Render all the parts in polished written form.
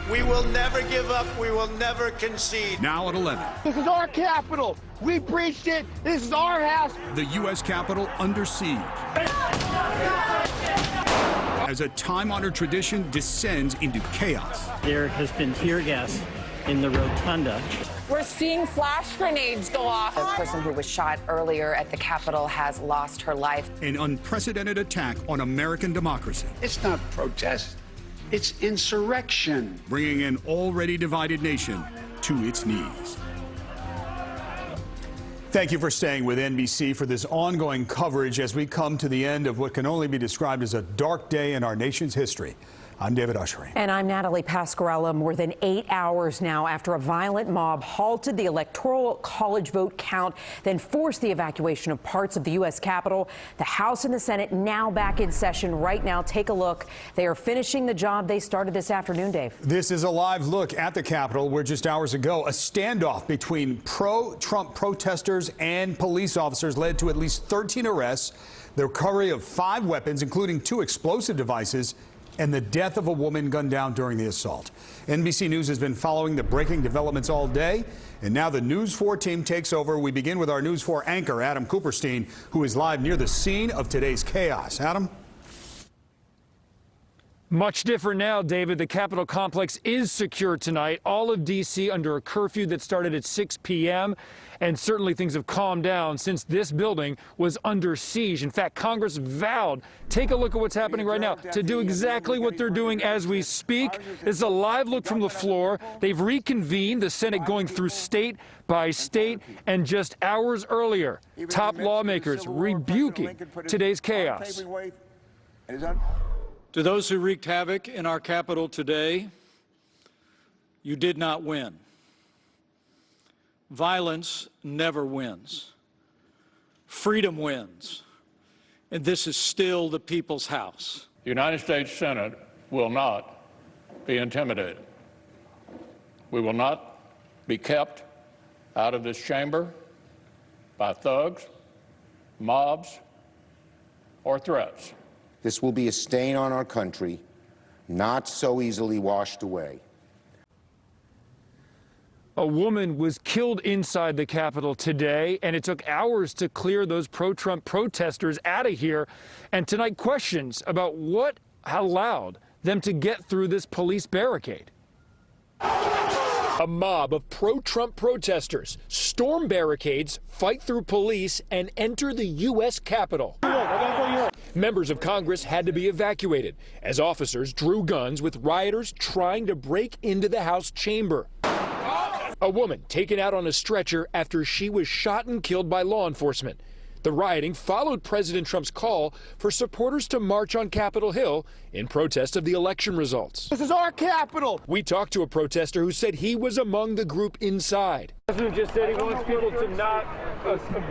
We will never give up. We will never concede. Now at 11. This is our Capitol. We breached it. This is our house. The U.S. Capitol under siege. As a time-honored tradition descends into chaos. There has been tear gas in the rotunda. We're seeing flash grenades go off. The person who was shot earlier at the Capitol has lost her life. An unprecedented attack on American democracy. It's not protest. It's insurrection. Bringing an already divided nation to its knees. Thank you for staying with NBC for this ongoing coverage as we come to the end of what can only be described as a dark day in our nation's history. I'm David Ushering. And I'm Natalie Pasquarella. More than 8 hours now after a violent mob halted the Electoral College vote count, then forced the evacuation of parts of the U.S. Capitol. The House and the Senate now back in session right now. Take a look. They are finishing the job they started this afternoon, Dave. This is a live look at the Capitol where just hours ago a standoff between pro-Trump protesters and police officers led to at least 13 arrests, the recovery of 5 weapons, including 2 explosive devices, and the death of a woman gunned down during the assault. NBC News has been following the breaking developments all day, and now the News 4 team takes over. We begin with our News 4 anchor, Adam Cooperstein, who is live near the scene of today's chaos. Adam? Much different now, David. The Capitol complex is secure tonight. All of D.C. under a curfew that started at 6 p.m. And certainly things have calmed down since this building was under siege. In fact, Congress vowed, take a look at what's happening right now, to do exactly what they're doing as we speak. This is a live look from the floor. They've reconvened, the Senate going through state by state, and just hours earlier, top lawmakers rebuking today's chaos. To those who wreaked havoc in our Capitol today, you did not win. Violence never wins. Freedom wins. And this is still the people's house. The United States Senate will not be intimidated. We will not be kept out of this chamber by thugs, mobs, or threats. This will be a stain on our country, not so easily washed away. A woman was killed inside the Capitol today, and it took hours to clear those pro-Trump protesters out of here. And tonight, questions about what allowed them to get through this police barricade. A mob of pro-Trump protesters storm barricades, fight through police, and enter the U.S. Capitol. Members of Congress had to be evacuated as officers drew guns with rioters trying to break into the House chamber. A woman taken out on a stretcher after she was shot and killed by law enforcement. The rioting followed President Trump's call for supporters to march on Capitol Hill in protest of the election results. This is our Capitol. We talked to a protester who said he was among the group inside. The president just said he wants people to not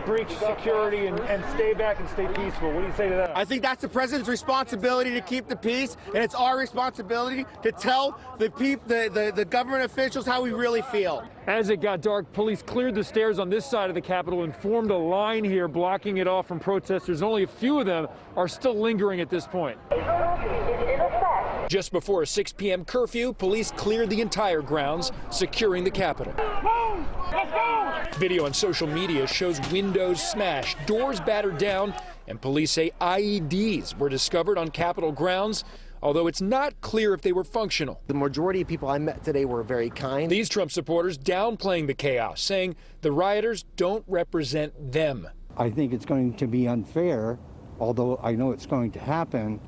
breach security and stay back and stay peaceful. What do you say to that? I think that's the president's responsibility to keep the peace, and it's our responsibility to tell the government officials how we really feel. As it got dark, police cleared the stairs on this side of the Capitol and formed a line here, blocking it off from protesters. Only a few of them are still lingering at this point. Just before a 6 p.m. curfew, police cleared the entire grounds, securing the Capitol. Let's go! Video on social media shows windows smashed, doors battered down, and police say IEDs were discovered on Capitol grounds, although it's not clear if they were functional. The majority of people I met today were very kind. These Trump supporters downplaying the chaos, saying the rioters don't represent them. I think it's going to be unfair, although I know it's going to happen,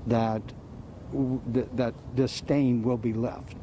that this stain will be left.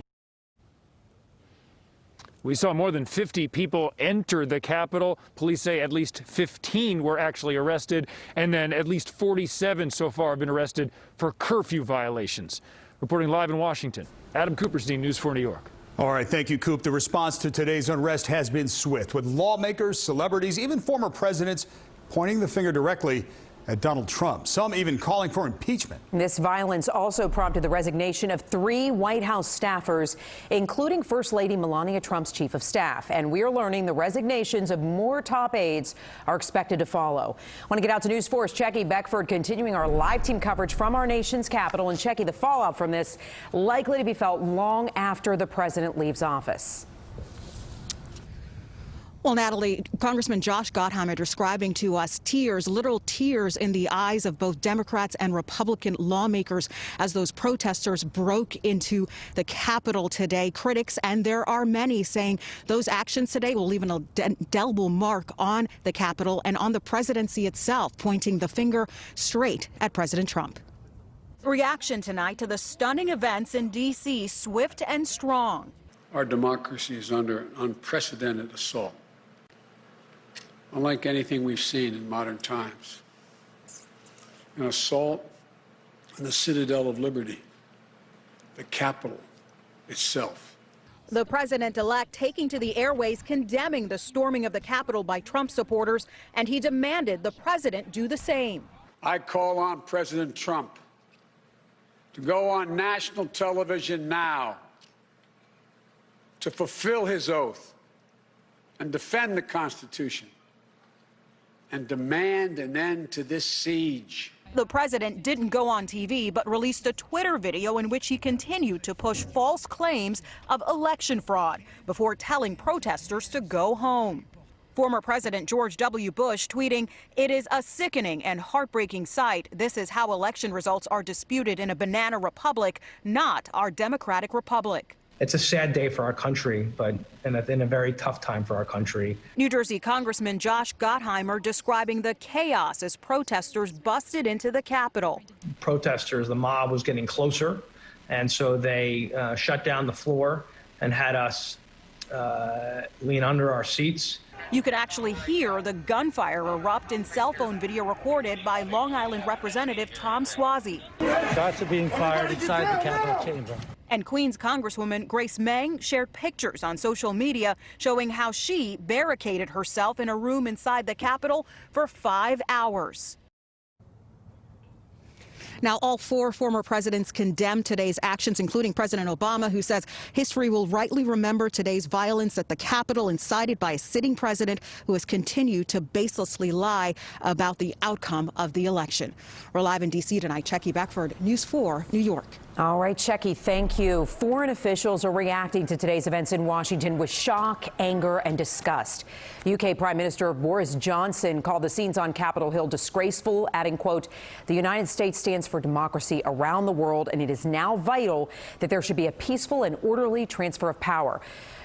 We saw more than 50 people enter the Capitol. Police say at least 15 were actually arrested, and then at least 47 so far have been arrested for curfew violations. Reporting live in Washington, Adam Cooperstein, News 4 New York. All right, thank you, Coop. The response to today's unrest has been swift, with lawmakers, celebrities, even former presidents pointing the finger directly at Donald Trump, some even calling for impeachment. This violence also prompted the resignation of 3 White House staffers, including First Lady Melania Trump's chief of staff. And we're learning the resignations of more top aides are expected to follow. I want to get out to News 4's Checky Beckford, continuing our live team coverage from our nation's capital. And Checky, the fallout from this likely to be felt long after the president leaves office. Well, Natalie, Congressman Josh Gottheimer describing to us tears, literal tears in the eyes of both Democrats and Republican lawmakers as those protesters broke into the Capitol today. Critics, and there are many, saying those actions today will leave an indelible mark on the Capitol and on the presidency itself, pointing the finger straight at President Trump. Reaction tonight to the stunning events in D.C., swift and strong. Our democracy is under an unprecedented assault, unlike anything we've seen in modern times. An assault on the citadel of liberty, the Capitol itself. The president-elect taking to the airways condemning the storming of the Capitol by Trump supporters, and he demanded the president do the same. I call on President Trump to go on national television now to fulfill his oath and defend the Constitution and demand an end to this siege. The president didn't go on TV, but released a Twitter video in which he continued to push false claims of election fraud before telling protesters to go home. Former President George W. Bush tweeting, "It is a sickening and heartbreaking sight. This is how election results are disputed in a banana republic, not our democratic republic." It's a sad day for our country, but in a very tough time for our country. New Jersey Congressman Josh Gottheimer describing the chaos as protesters busted into the Capitol. Protesters, the mob was getting closer, and so they shut down the floor and had us lean under our seats. You could actually hear the gunfire erupt in cell phone video recorded by Long Island Representative Tom Suozzi. Shots are being fired inside the Capitol chamber. And Queens Congresswoman Grace Meng shared pictures on social media showing how she barricaded herself in a room inside the Capitol for 5 hours. Now, all 4 former presidents condemned today's actions, including President Obama, who says history will rightly remember today's violence at the Capitol, incited by a sitting president who has continued to baselessly lie about the outcome of the election. We're live in D.C. tonight. Checky Beckford, News 4, New York. All right, Checky, thank you. Foreign officials are reacting to today's events in Washington with shock, anger, and disgust. UK Prime Minister Boris Johnson called the scenes on Capitol Hill disgraceful, adding, quote, "The United States stands for democracy around the world, and it is now vital that there should be a peaceful and orderly transfer of power."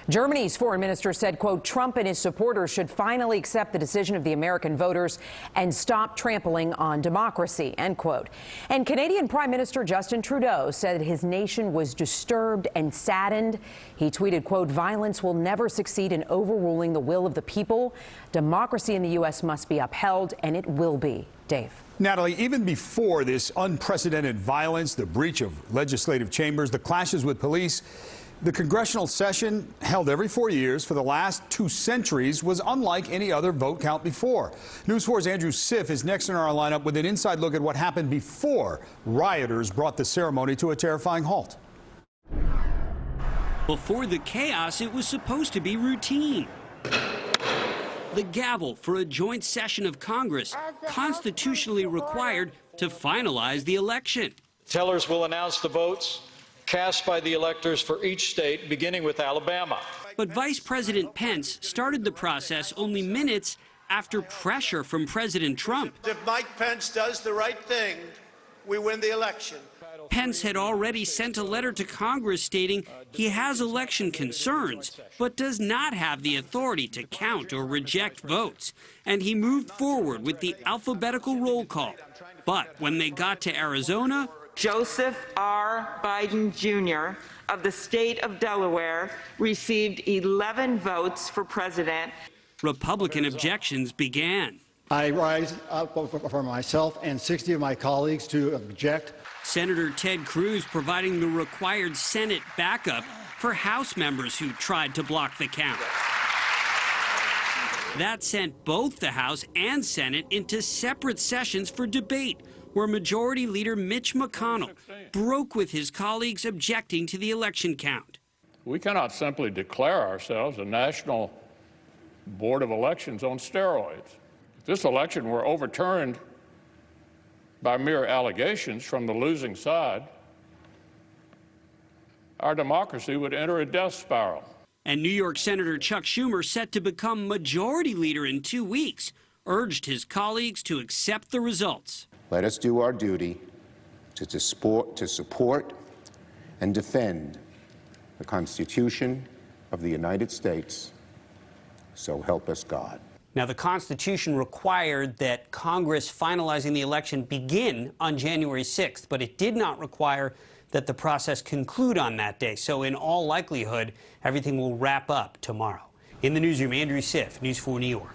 Germany's foreign minister said, quote, "Trump and his supporters should finally accept the decision of the American voters and stop trampling on democracy," end quote. And Canadian Prime Minister Justin Trudeau said his nation was disturbed and saddened. He tweeted, quote, "Violence will never succeed in overruling the will of the people. Democracy in the U.S. must be upheld, and it will be." Dave. Natalie, even before this unprecedented violence, the breach of legislative chambers, the clashes with police, the congressional session, held every 4 years for the last 2 centuries, was unlike any other vote count before. News 4's Andrew Siff is next in our lineup with an inside look at what happened before rioters brought the ceremony to a terrifying halt. Before the chaos, it was supposed to be routine. The gavel for a joint session of Congress, constitutionally required to finalize the election. Tellers will announce the votes cast by the electors for each state, beginning with Alabama. But Vice President Pence started the process only minutes after pressure from President Trump. If Mike Pence does the right thing, we win the election. Pence had already sent a letter to Congress stating he has election concerns, but does not have the authority to count or reject votes. And he moved forward with the alphabetical roll call. But when they got to Arizona, Joseph R. Biden Jr. of the state of Delaware received 11 votes for president. Republican objections began. I rise up for myself and 60 of my colleagues to object. Senator Ted Cruz providing the required Senate backup for House members who tried to block the count. That sent both the House and Senate into separate sessions for debate, where Majority Leader Mitch McConnell broke with his colleagues objecting to the election count. We cannot simply declare ourselves a national board of elections on steroids. If this election were overturned by mere allegations from the losing side, our democracy would enter a death spiral. And New York Senator Chuck Schumer, set to become majority leader in 2 weeks, urged his colleagues to accept the results. Let us do our duty to support and defend the Constitution of the United States. So help us God. Now, the Constitution required that Congress finalizing the election begin on January 6th, but it did not require that the process conclude on that day. So in all likelihood, everything will wrap up tomorrow. In the newsroom, Andrew Siff, News 4 New York.